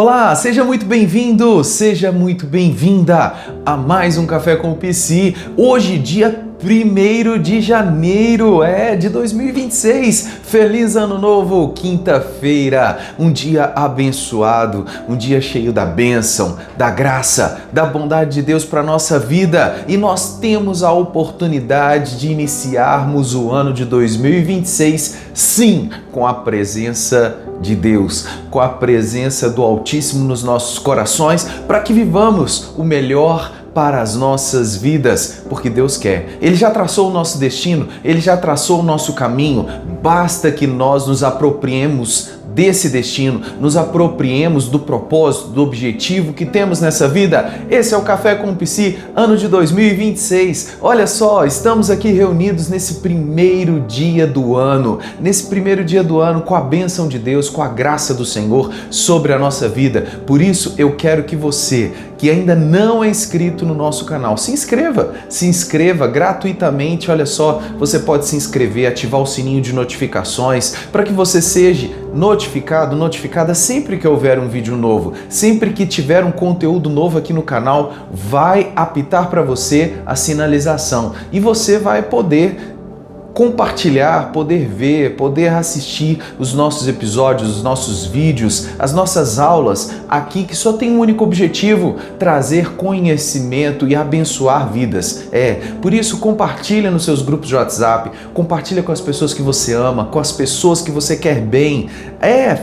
Olá, seja muito bem-vindo, seja muito bem-vinda a mais um Café com o PC. Hoje, dia 1º de janeiro, de 2026. Feliz Ano Novo, quinta-feira, um dia abençoado, um dia cheio da bênção, da graça, da bondade de Deus para nossa vida. E nós temos a oportunidade de iniciarmos o ano de 2026, sim, com a presença de Deus, com a presença do Altíssimo nos nossos corações, para que vivamos o melhor para as nossas vidas, porque Deus quer. Ele já traçou o nosso destino, Ele já traçou o nosso caminho, basta que nós nos apropriemos desse destino, nos apropriemos do propósito, do objetivo que temos nessa vida. Esse é o Café com o PC, ano de 2026. Olha só, estamos aqui reunidos nesse primeiro dia do ano, com a bênção de Deus, com a graça do Senhor sobre a nossa vida. Por isso, eu quero que você, que ainda não é inscrito no nosso canal, se inscreva gratuitamente. Olha só, você pode se inscrever, ativar o sininho de notificações para que você seja notificada sempre que houver um vídeo novo, sempre que tiver um conteúdo novo aqui no canal, vai apitar para você a sinalização e você vai poder compartilhar, poder ver, poder assistir os nossos episódios, os nossos vídeos, as nossas aulas aqui, que só tem um único objetivo: trazer conhecimento e abençoar vidas. Por isso, compartilha nos seus grupos de WhatsApp, compartilha com as pessoas que você ama, com as pessoas que você quer bem.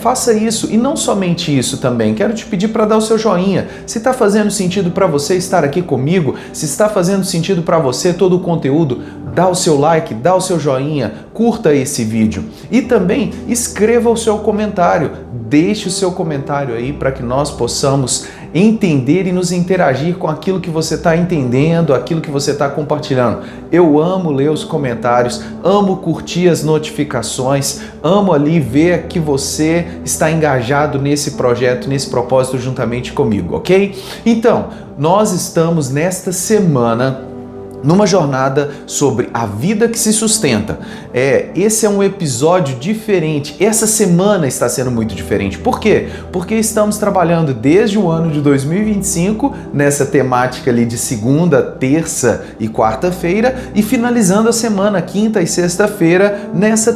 Faça isso. E não somente isso também, quero te pedir para dar o seu joinha. Se está fazendo sentido para você estar aqui comigo, se está fazendo sentido para você todo o conteúdo, dá o seu like, dá o seu joinha, curta esse vídeo e também escreva o seu comentário. Deixe o seu comentário aí para que nós possamos entender e nos interagir com aquilo que você está entendendo, aquilo que você está compartilhando. Eu amo ler os comentários, amo curtir as notificações, amo ali ver que você está engajado nesse projeto, nesse propósito juntamente comigo, ok? Então, nós estamos nesta semana numa jornada sobre a vida que se sustenta. Esse é um episódio diferente. Essa semana está sendo muito diferente. Por quê? Porque estamos trabalhando desde o ano de 2025 nessa temática ali de segunda, terça e quarta-feira e finalizando a semana, quinta e sexta-feira, nessa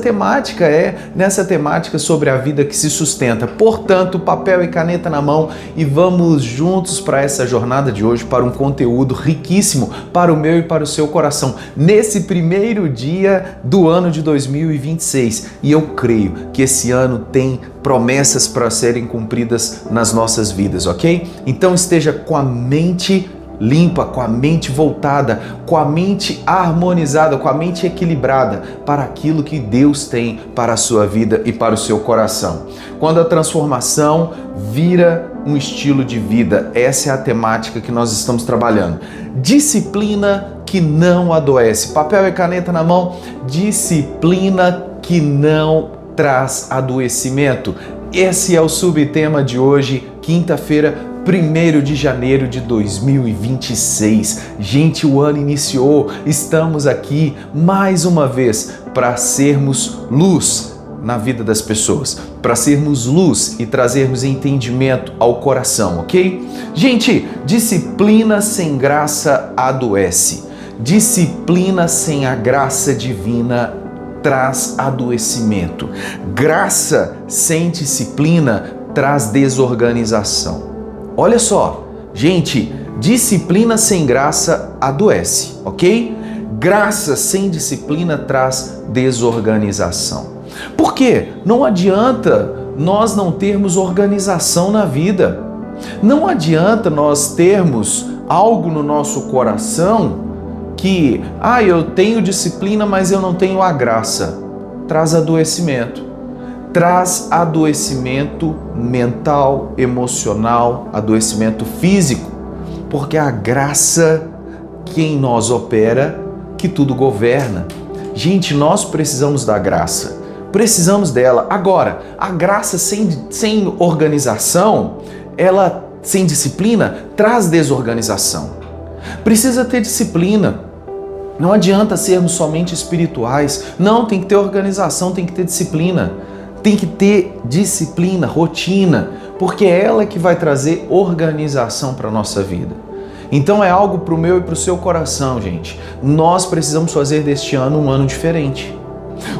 temática sobre a vida que se sustenta. Portanto, papel e caneta na mão e vamos juntos para essa jornada de hoje, para um conteúdo riquíssimo para o meu e para o seu coração, nesse primeiro dia do ano de 2026. E eu creio que esse ano tem promessas para serem cumpridas nas nossas vidas, ok? Então esteja com a mente limpa, com a mente voltada, com a mente harmonizada, com a mente equilibrada para aquilo que Deus tem para a sua vida e para o seu coração. Quando a transformação vira um estilo de vida, essa é a temática que nós estamos trabalhando. Disciplina que não adoece. Papel e caneta na mão. Disciplina que não traz adoecimento. Esse é o subtema de hoje, quinta-feira, 1º de janeiro de 2026. Gente, o ano iniciou. Estamos aqui mais uma vez para sermos luz na vida das pessoas, para sermos luz e trazermos entendimento ao coração, ok? Gente, disciplina sem graça adoece. Disciplina sem a graça divina traz adoecimento. Graça sem disciplina traz desorganização. Olha só, gente, disciplina sem graça adoece, ok? Graça sem disciplina traz desorganização. Por quê? Não adianta nós não termos organização na vida. Não adianta nós termos algo no nosso coração que, eu tenho disciplina, mas eu não tenho a graça. Traz adoecimento. Traz adoecimento mental, emocional, adoecimento físico. Porque a graça que em nós opera, que tudo governa. Gente, nós precisamos da graça. Precisamos dela. Agora, a graça sem organização, ela sem disciplina, traz desorganização. Precisa ter disciplina. Não adianta sermos somente espirituais. Não, tem que ter organização, tem que ter disciplina. Tem que ter disciplina, rotina. porque é ela que vai trazer organização para a nossa vida. Então é algo para o meu e para o seu coração, gente. Nós precisamos fazer deste ano um ano diferente.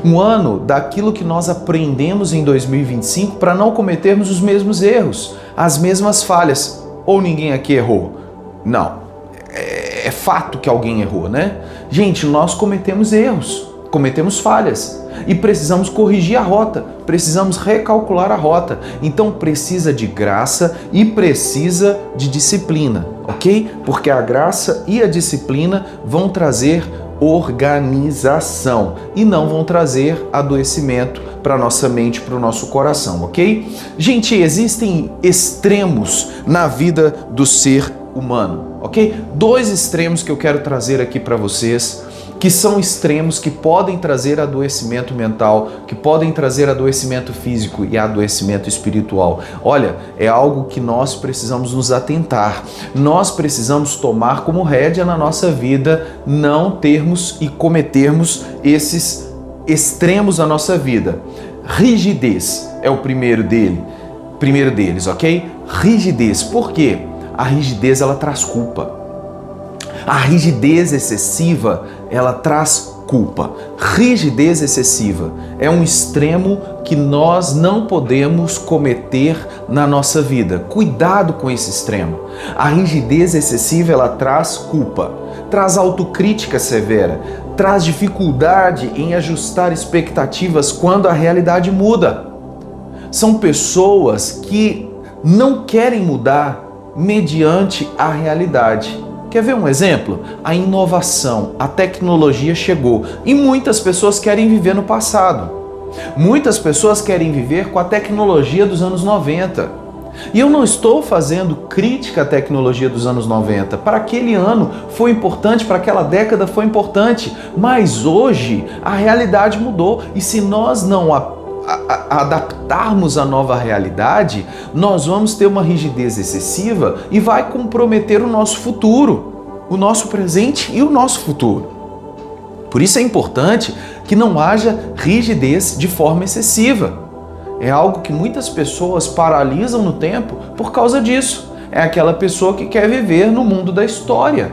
Um ano daquilo que nós aprendemos em 2025 para não cometermos os mesmos erros, as mesmas falhas. Ou ninguém aqui errou? Não. É fato que alguém errou, né? Gente, nós cometemos erros, cometemos falhas e precisamos corrigir a rota, precisamos recalcular a rota. Então precisa de graça e precisa de disciplina, ok? Porque a graça e a disciplina vão trazer organização e não vão trazer adoecimento para nossa mente, para o nosso coração, ok? Gente, existem extremos na vida do ser humano, ok? 2 extremos que eu quero trazer aqui para vocês, que são extremos que podem trazer adoecimento mental, que podem trazer adoecimento físico e adoecimento espiritual. Olha, é algo que nós precisamos nos atentar. Nós precisamos tomar como rédea na nossa vida, não termos e cometermos esses extremos na nossa vida. Rigidez é o primeiro deles, ok? Rigidez. Por quê? A rigidez, ela traz culpa. A rigidez excessiva, ela traz culpa. Rigidez excessiva é um extremo que nós não podemos cometer na nossa vida. Cuidado com esse extremo. A rigidez excessiva, ela traz culpa, traz autocrítica severa, traz dificuldade em ajustar expectativas quando a realidade muda. São pessoas que não querem mudar mediante a realidade. Quer ver um exemplo? A inovação, a tecnologia chegou e muitas pessoas querem viver no passado. Muitas pessoas querem viver com a tecnologia dos anos 90. E eu não estou fazendo crítica à tecnologia dos anos 90. Para aquele ano foi importante, para aquela década foi importante, mas hoje a realidade mudou e se nós não adaptarmos a nova realidade, nós vamos ter uma rigidez excessiva e vai comprometer o nosso futuro, o nosso presente e o nosso futuro. Por isso é importante que não haja rigidez de forma excessiva. É algo que muitas pessoas paralisam no tempo por causa disso. É aquela pessoa que quer viver no mundo da história.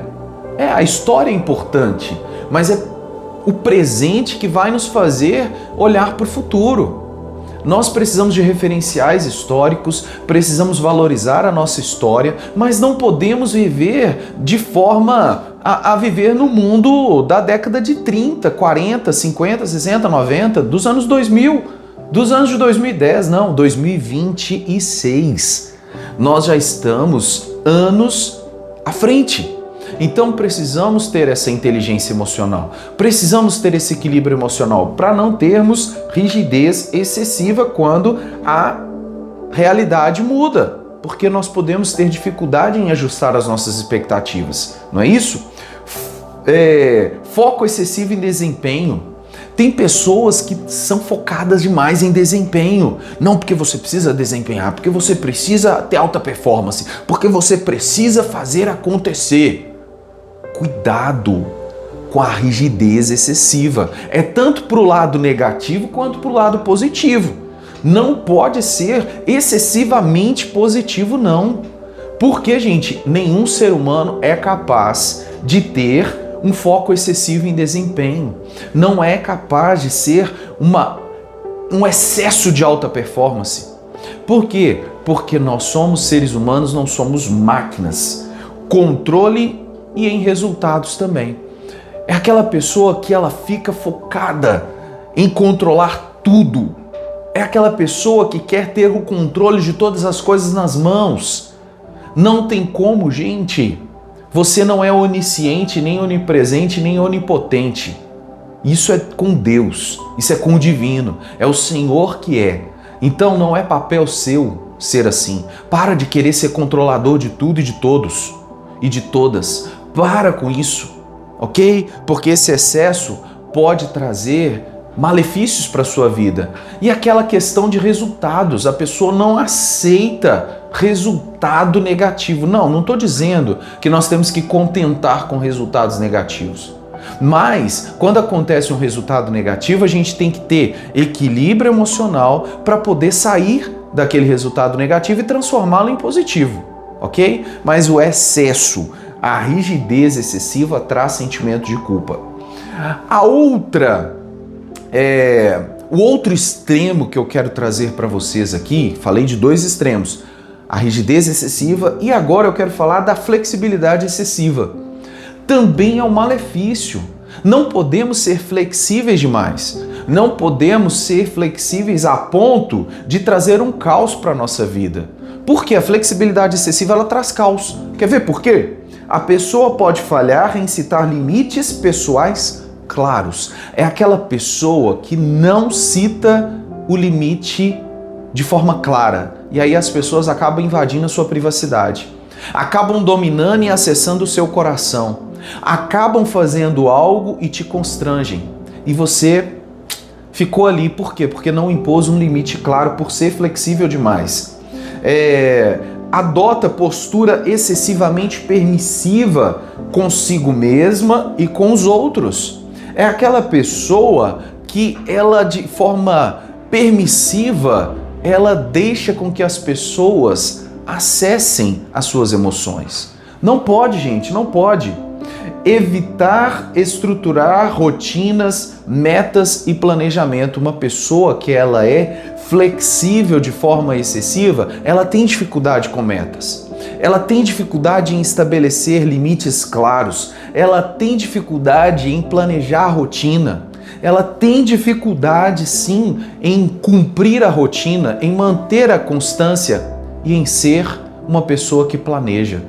A história é importante, mas é o presente que vai nos fazer olhar para o futuro. Nós precisamos de referenciais históricos, precisamos valorizar a nossa história, mas não podemos viver de forma a viver no mundo da década de 30, 40, 50, 60, 90, dos anos 2000, dos anos de 2010, não, 2026. Nós já estamos anos à frente. Então precisamos ter essa inteligência emocional, precisamos ter esse equilíbrio emocional para não termos rigidez excessiva quando a realidade muda, porque nós podemos ter dificuldade em ajustar as nossas expectativas, não é isso? Foco excessivo em desempenho. Tem pessoas que são focadas demais em desempenho. Não porque você precisa desempenhar, porque você precisa ter alta performance, porque você precisa fazer acontecer. Cuidado com a rigidez excessiva. É tanto para o lado negativo quanto para o lado positivo. Não pode ser excessivamente positivo, não. Porque, gente, nenhum ser humano é capaz de ter um foco excessivo em desempenho. Não é capaz de ser um excesso de alta performance. Por quê? Porque nós somos seres humanos, não somos máquinas. Controle e em resultados também. É aquela pessoa que ela fica focada em controlar tudo. É aquela pessoa que quer ter o controle de todas as coisas nas mãos. Não tem como, gente. Você não é onisciente, nem onipresente, nem onipotente. Isso é com Deus, isso é com o divino, é o Senhor que é. Então não é papel seu ser assim. Para de querer ser controlador de tudo e de todos e de todas. Para com isso, ok? Porque esse excesso pode trazer malefícios para a sua vida. E aquela questão de resultados, a pessoa não aceita resultado negativo. Não estou dizendo que nós temos que contentar com resultados negativos. Mas, quando acontece um resultado negativo, a gente tem que ter equilíbrio emocional para poder sair daquele resultado negativo e transformá-lo em positivo, ok? Mas o excesso, a rigidez excessiva traz sentimento de culpa. O outro extremo que eu quero trazer para vocês aqui, falei de dois extremos, a rigidez excessiva e agora eu quero falar da flexibilidade excessiva. Também é um malefício. Não podemos ser flexíveis demais. Não podemos ser flexíveis a ponto de trazer um caos para a nossa vida. Porque a flexibilidade excessiva ela traz caos. Quer ver por quê? A pessoa pode falhar em citar limites pessoais claros. É aquela pessoa que não cita o limite de forma clara. E aí as pessoas acabam invadindo a sua privacidade. Acabam dominando e acessando o seu coração. Acabam fazendo algo e te constrangem. E você ficou ali. Por quê? Porque não impôs um limite claro por ser flexível demais. Adota postura excessivamente permissiva consigo mesma e com os outros. É aquela pessoa que ela, de forma permissiva, ela deixa com que as pessoas acessem as suas emoções. Não pode, gente, não pode. Evitar estruturar rotinas, metas e planejamento. Uma pessoa que ela é flexível de forma excessiva, ela tem dificuldade com metas. Ela tem dificuldade em estabelecer limites claros. Ela tem dificuldade em planejar a rotina. Ela tem dificuldade, sim, em cumprir a rotina, em manter a constância e em ser uma pessoa que planeja.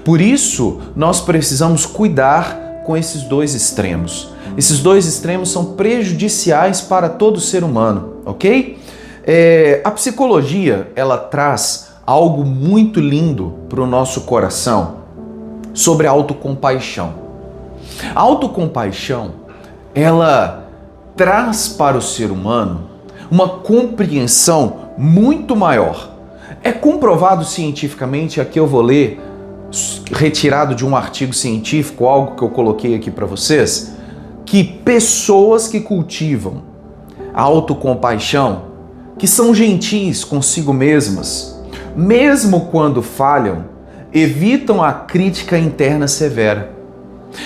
Por isso, nós precisamos cuidar com esses dois extremos. Esses dois extremos são prejudiciais para todo ser humano, ok? A psicologia, ela traz algo muito lindo para o nosso coração sobre a autocompaixão. A autocompaixão, ela traz para o ser humano uma compreensão muito maior. É comprovado cientificamente, aqui eu vou ler, retirado de um artigo científico, algo que eu coloquei aqui para vocês, que pessoas que cultivam a autocompaixão, que são gentis consigo mesmas, mesmo quando falham, evitam a crítica interna severa.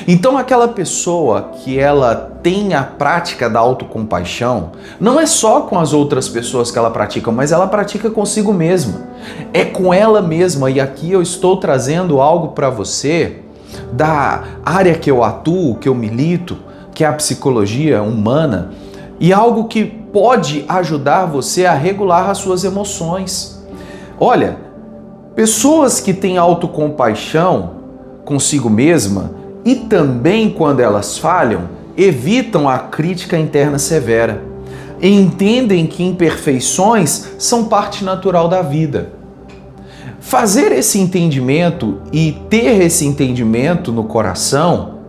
Então aquela pessoa que ela tem a prática da autocompaixão, não é só com as outras pessoas que ela pratica, mas ela pratica consigo mesma. É com ela mesma, e aqui eu estou trazendo algo para você da área que eu atuo, que eu milito, que é a psicologia humana, e algo que pode ajudar você a regular as suas emoções. Olha, pessoas que têm autocompaixão consigo mesma e também quando elas falham, evitam a crítica interna severa. Entendem que imperfeições são parte natural da vida. Fazer esse entendimento e ter esse entendimento no coração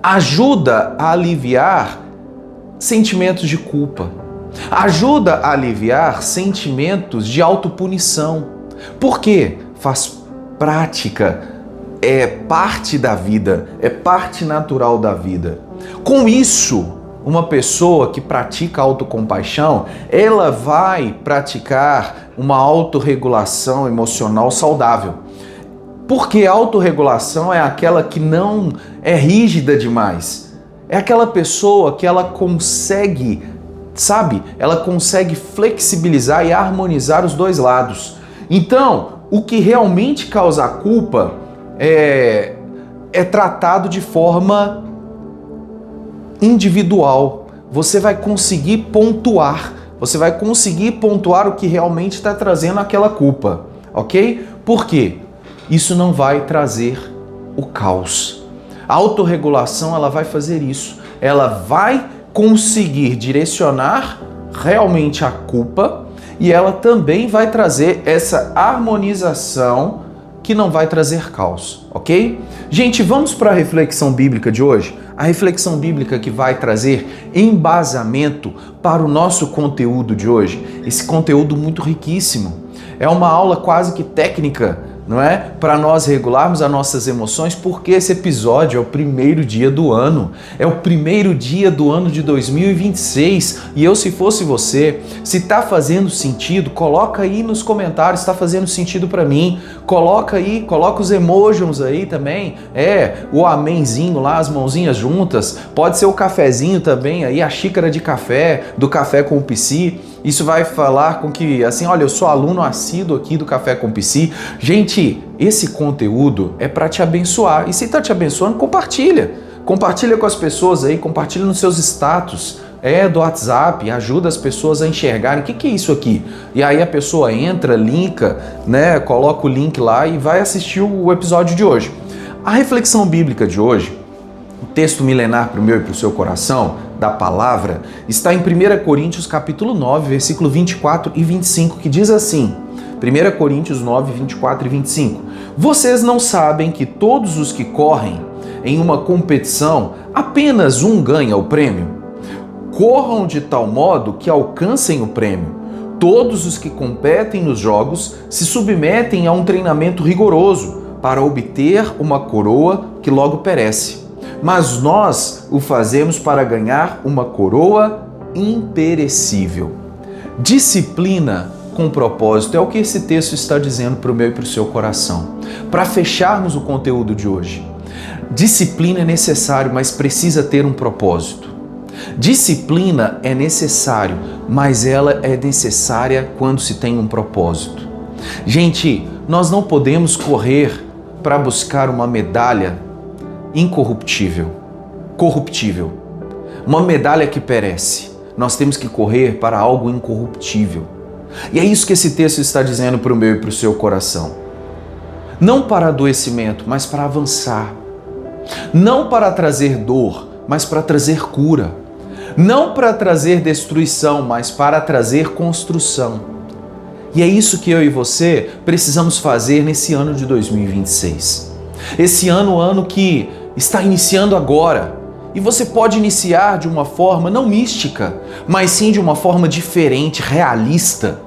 ajuda a aliviar sentimentos de culpa. Ajuda a aliviar sentimentos de autopunição. Por quê? Faz prática, é parte da vida, é parte natural da vida. Com isso, uma pessoa que pratica autocompaixão, ela vai praticar uma autorregulação emocional saudável. Porque a autorregulação é aquela que não é rígida demais. É aquela pessoa que ela consegue, ela consegue flexibilizar e harmonizar os dois lados. Então, o que realmente causa a culpa é tratado de forma individual. Você vai conseguir pontuar. Você vai conseguir pontuar o que realmente está trazendo aquela culpa, ok? Por quê? Isso não vai trazer o caos. A autorregulação, ela vai fazer isso. Ela vai conseguir direcionar realmente a culpa e ela também vai trazer essa harmonização que não vai trazer caos, ok? Gente, vamos para a reflexão bíblica de hoje? A reflexão bíblica que vai trazer embasamento para o nosso conteúdo de hoje. Esse conteúdo muito riquíssimo. É uma aula quase que técnica não é? Para nós regularmos as nossas emoções, porque esse episódio é o primeiro dia do ano. É o primeiro dia do ano de 2026. E eu, se fosse você, se tá fazendo sentido, coloca aí nos comentários, está fazendo sentido para mim. Coloca aí, coloca os emojis aí também. O amenzinho lá, as mãozinhas juntas. Pode ser o cafezinho também aí, a xícara de café, do Café com o Psi. Isso vai falar com que, assim, olha, eu sou aluno assíduo aqui do Café com o Psi. Gente, esse conteúdo é para te abençoar. E se tá te abençoando, compartilha. Compartilha com as pessoas aí, compartilha nos seus status do WhatsApp, ajuda as pessoas a enxergarem o que é isso aqui. E aí a pessoa entra, linka, né, coloca o link lá e vai assistir o episódio de hoje. A reflexão bíblica de hoje, o texto milenar para o meu e para o seu coração, da palavra, está em 1 Coríntios capítulo 9, versículo 24 e 25, que diz assim, 1 Coríntios 9, 24 e 25, vocês não sabem que todos os que correm em uma competição, apenas um ganha o prêmio? Corram de tal modo que alcancem o prêmio. Todos os que competem nos jogos se submetem a um treinamento rigoroso para obter uma coroa que logo perece. Mas nós o fazemos para ganhar uma coroa imperecível. Disciplina com propósito é o que esse texto está dizendo para o meu e para o seu coração. Para fecharmos o conteúdo de hoje, disciplina é necessário, mas precisa ter um propósito. Disciplina é necessário, mas ela é necessária quando se tem um propósito. Gente, nós não podemos correr para buscar uma medalha incorruptível, corruptível, uma medalha que perece. Nós temos que correr para algo incorruptível. E é isso que esse texto está dizendo para o meu e para o seu coração. Não para adoecimento, mas para avançar. Não para trazer dor, mas para trazer cura. Não para trazer destruição, mas para trazer construção. E é isso que eu e você precisamos fazer nesse ano de 2026. Esse ano que está iniciando agora. E você pode iniciar de uma forma não mística, mas sim de uma forma diferente, realista,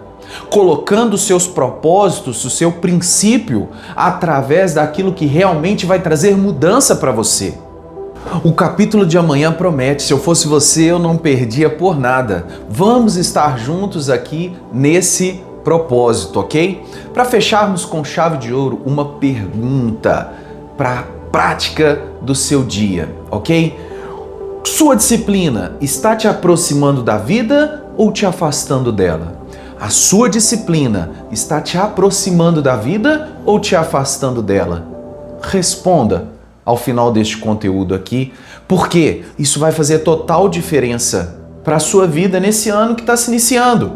colocando os seus propósitos, o seu princípio através daquilo que realmente vai trazer mudança para você. O capítulo de amanhã promete, se eu fosse você, eu não perdia por nada. Vamos estar juntos aqui nesse propósito, ok? Para fecharmos com chave de ouro, uma pergunta para a prática do seu dia, ok? Sua disciplina está te aproximando da vida ou te afastando dela? A sua disciplina está te aproximando da vida ou te afastando dela? Responda ao final deste conteúdo aqui, porque isso vai fazer total diferença para a sua vida nesse ano que está se iniciando.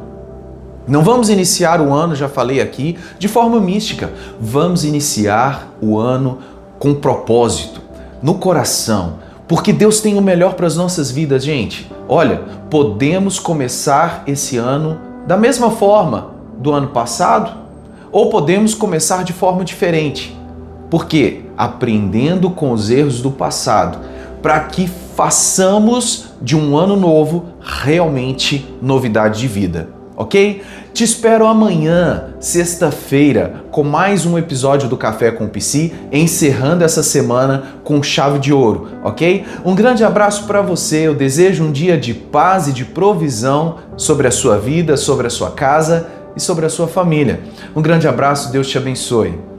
Não vamos iniciar o ano, já falei aqui, de forma mística. Vamos iniciar o ano com propósito, no coração, porque Deus tem o melhor para as nossas vidas, gente. Olha, podemos começar esse ano da mesma forma do ano passado ou podemos começar de forma diferente. Por quê? Aprendendo com os erros do passado, para que façamos de um ano novo realmente novidade de vida, ok? Te espero amanhã, sexta-feira, com mais um episódio do Café com o Psi, encerrando essa semana com chave de ouro, ok? Um grande abraço para você, eu desejo um dia de paz e de provisão sobre a sua vida, sobre a sua casa e sobre a sua família. Um grande abraço, Deus te abençoe.